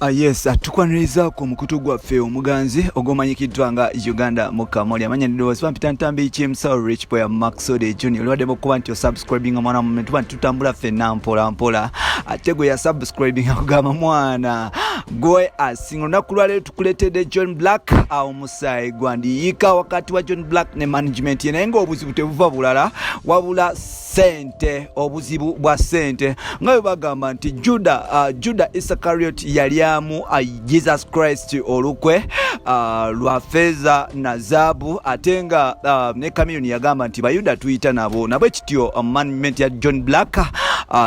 Yes, tukwaniriza ku mukutu gwaffe omuganzi ogomanyikiddwa nga Uganda Mukamooli amanyanidde Pampita Ntambi Chimsa Rich Boy Maxode Junior olwadde okuba nti osubscribing mwana mu tuba tutambula ffenna mpola mpola ate gwe ya subscribing akugamba mwana gwe asinga olunaku lwaleero tukuleetedde John Blaq omusaayi gwandiyiika wakati wa John Blaq ne management ye naye ng'obuzibu tebuva bulala wabula sente obuzibu bwa sente nga bwe bagamba nti Judah Iscariot yalyamu Jesus Christ olukwe lwa feza na zaabu ate nga ne kamiyoni yagamba nti bayuda tuyita nabo ekityo management ya John Blaq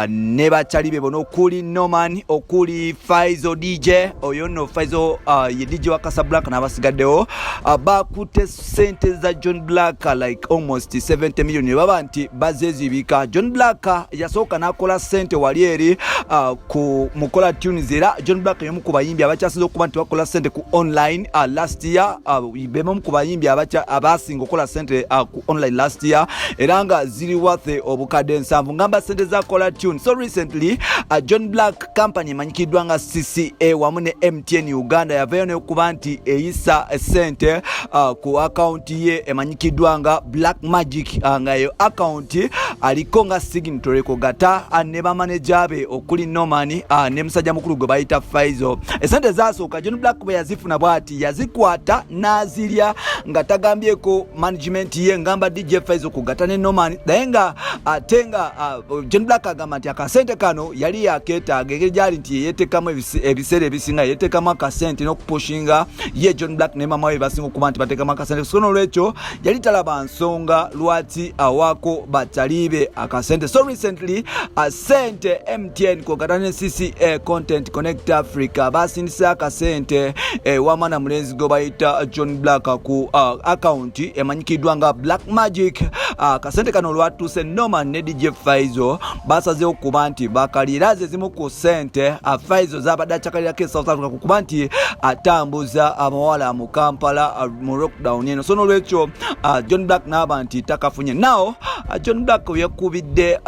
ne bakyali be bono okuli Norman okuli Faizo DJ oyo no Faizo ye DJ wa Casablanca n'abasigaddewo bakute sente za John Blaq like almost 70 million baba nti bazezibika. John Blaq yasooka n'akola sente wali eri ku mukola tunes era John Blaq yomu ku bayimbi abakyasinze okuba nti bakola sente ku online last year bemu ku bayimbi abasinga okola sente ku online last year era nga ziri worth obukadde 7 ngamba sente za kola tune. So recently John Blaq company emanyikiddwa nga CCA wamu ne MTN Uganda yavayo n'okuba nti eyisa sente ku account ye emanyikiddwa nga Black Magic nga yo account aliko nga signatory ko gata ne bamanager be okuli Norman ne musajja mukulu gwe bayita Faizo. Esente zasooka John Blaq bwe yazifuna bwati yazikwata nazirya nga tagambyeko management ye ngamba DJ Faizo ku gata ne Norman naye nga atenga John Blaq agamba nti akasente kano yali yaketaaga egyali nti yeetekamu ebiseera ebisinga yeetekamu akasente n'okupushinga ye John Blaq ne mama we basinga okuba nti bateekamu akasente sono olwekyo yali talaba nsonga lwaki awako batalibe akasente. So recently sente MTN kogata ne CCA Content Connect Africa basindisa akasente wamana mulenzi go bayita John Blaq ku account emanyikiddwa nga Black Magic akasente kano lwatuse Norman ne DJ Faizo basaze okuba nti bakaliraze zimu ku sente Faizo zabadde achakalira ke South Africa kukuba nti atambuza amawala mu Kampala mu lockdown eno sono lwekyo John Blaq n'aba nti takafunye. Now John Blaq yakubidde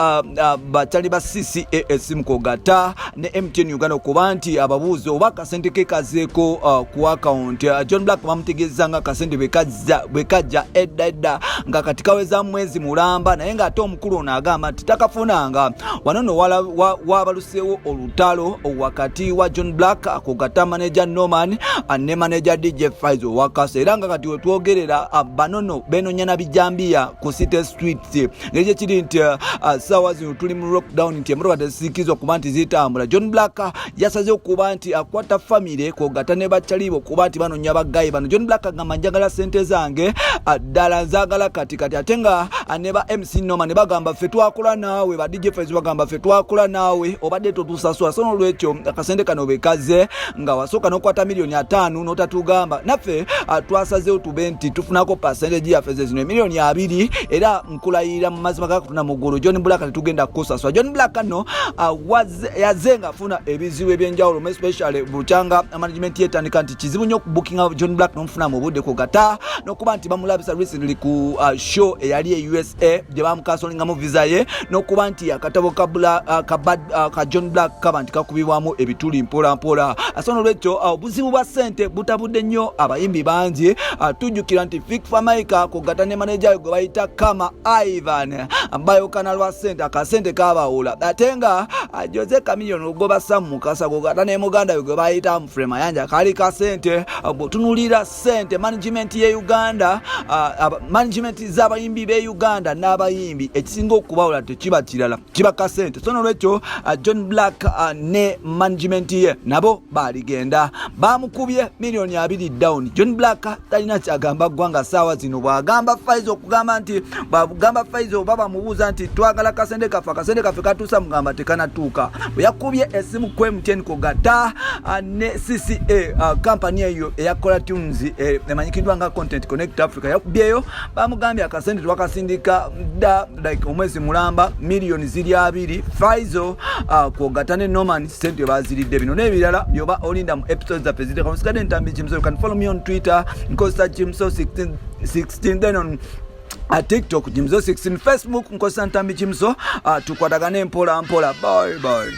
batali ba CCA esimu kogata ne MTN Uganda okuba nti ababuuze oba akasente ke kazeeko ku account. John Blaq bamutegeeza nga akasente bwekajja edda nga kati kaweza mwezi mulamba naye nga ate omukulu ono agamba nti takafunanga wanono wabaluseewo olutalo wakati wa John Blaq akogata manager Norman ne manager DJ Faizo wakasa era nga kati wetwogerera banono benonya na bijambia ku City Street ngeri kiri nti sawa zino tuli mu lockdown nti emmotoka tezisikizwa kuba nti zitambula. John Blaq yasaze okuba nti akwata family kogata ne bakyalibo kuba nti banonya bagayi bano. John Blaq agamba njagala sente zange ddala nzagala kati ate nga ne ba MC Norman ne bagamba ffe twakola naawe ba DJ Faizo bagamba ffe twakola naawe obadde totusasula sono olwekyo akasente kano bekaze nga wasooka n'okwata milioni 5 n'otatugamba naffe twasazeewo tube nti tufunako percentage yaffe zino milioni 2 era nkulayira mu mazima gakutuna mugulu John Blaq tetugenda kusasula. John Blaq no yazenga afuna ebizibu ebyenjawulo especially buchanga management yetandika nti kizibu nnyo bookinga John Blaq n'omufuna mu budde kugata n'okuba nti bamulabisa recently ku show eyali e USA gye bamukasolingamu visa ye n'okuba nti akatabo ka John Blaq kaba nti kakubibwamu ebituli mpola asono lwekyo obuzibu bwa sente butabudde nnyo abayimbi bangi tujjukira nti Fik Famaika kugata ne manager gwe bayita kama Ivan ambayo kana lwa sente akasente kabawula ate nga Jose Kamiliyoni ogoba Sam Mukasa kugata ne muganda gwe bayita Mfrema yanja kali ka sente tunulira sente management ye Uganda management z'abayimbi be Uganda n'abayimbi ekisinga okubawula tekiba kirala kiba ka sente sono lwekyo John Blaq ne management ye nabo baligenda bamukubye milioni 2 down. John Blaq talina kyagamba gwanga sawa zino bwagamba Faizo okugamba nti bagamba Faizo baba mubuuza nti twagala kasende kaffe katuusa mugamba tekanatuuka yakubye esimu ku MTN kogata ne CCA company eyo eyakola tunes emanyikiddwa nga Content Connect Africa yakubyeyo bamugambye akasente twakasindika like omwezi mulamba milioni 2 Faizo kogata ne Norman sente baziridde bino n'ebirala byoba olinda mu episodes zaffe ziri kamusikade Ntambi Chimso. You can follow me on Twitter Nkosa Chimso 16 then on TikTok Chimso 16 Facebook Nkosa Ntambi Chimso tukwatagane mpola bye